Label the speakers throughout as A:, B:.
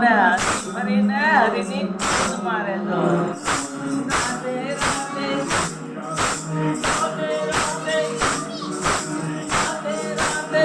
A: ને હરી ફરીને હરીની ખોજ મારે જો રાધે રાધે રાધે રાધે રાધે રાધે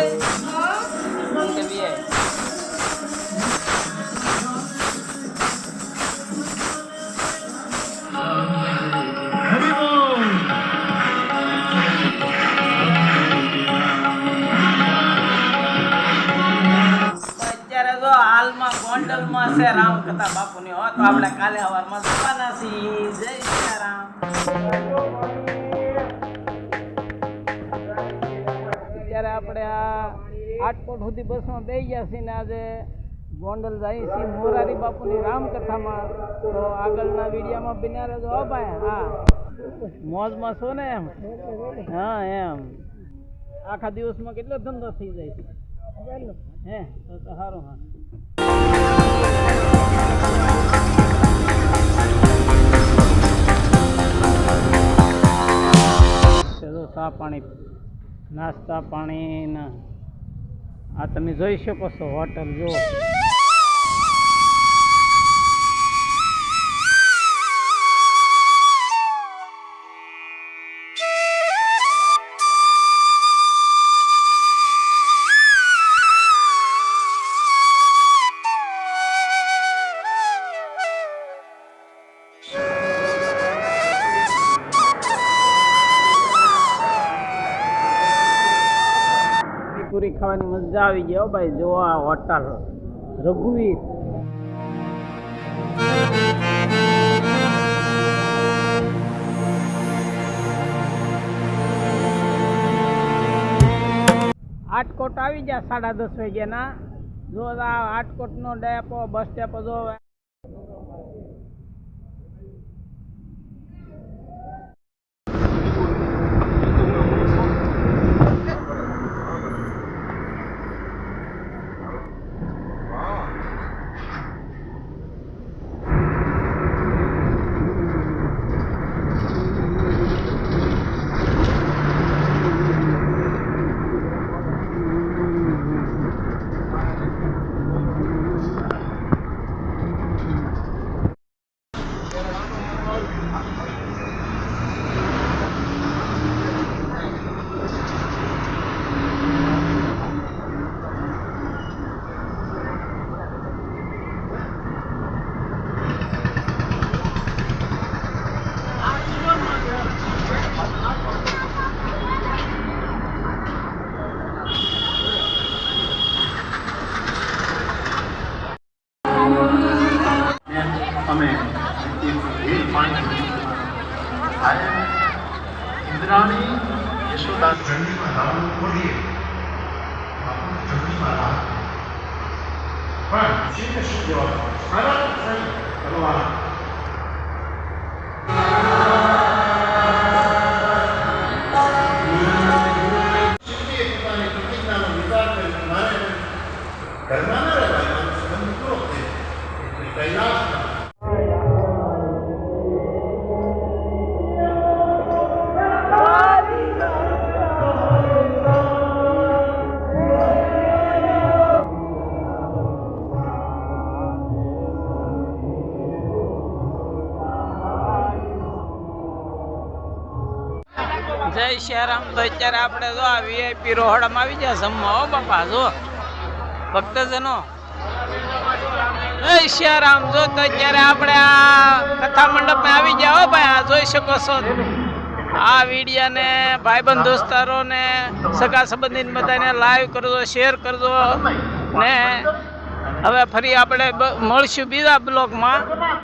A: હાલમાં ગોંડલમાં છે રામકથા બાપુની હો તો આપણે કાલે સવારમાં જવાના છીએ. જય સીતારામ. અત્યારે આપણે આ આટકોટ સુધી બસમાં બેસી ગયા છીએ ને આજે ગોંડલ જઈએ છીએ મોરારી બાપુની રામકથામાં. તો આગળના વિડીયોમાં બન્યા રહેજો. હો ભાઈ, હા મોજમાં છો ને એમ? હા એમ આખા દિવસમાં કેટલો ધંધો થઈ જાય છે હે? તો સારું. હા ચા પાણી નાસ્તા પાણી ના આ તમે જોઈ શકો છો હોટલ. જો પૂરી ખાવાની મજા આવી ગઈ. ભાઈ જો આ હોટલ રઘુવીર. આટકોટ આવી ગયા 10:30 વાગ્યાના. જો આ આટકોટ નો ડેપો બસ ડેપો જો
B: इंद्राणी यशोदा जर्नी में रावण को दिए आपको जर्नी में रहा पर सीधे सीधे सारा सही करवाना सीधे પોતાની પ્રતિજ્ઞાનો વિચાર કરી મારે કરવાના રહેવાય સંબંધ પૂરો થાય એટલે કૈલાસ
A: જય શ્યારામ. તો અત્યારે આપણે જો આ વીઆઈપી રોહડામાં આવી ગયા જમવા. હો બાપા જો ભક્તજનો જય શ્યારામ. જો તો અત્યારે આપણે આ કથા મંડપમાં આવી ગયા. હો ભાઈ, આ જોઈ શકો છો આ વિડીયાને ભાઈબંધ દોસ્તારો ને સગા સંબંધી બધાને લાઈવ કરજો, શેર કરજો ને હવે ફરી આપણે મળશું બીજા બ્લોગમાં.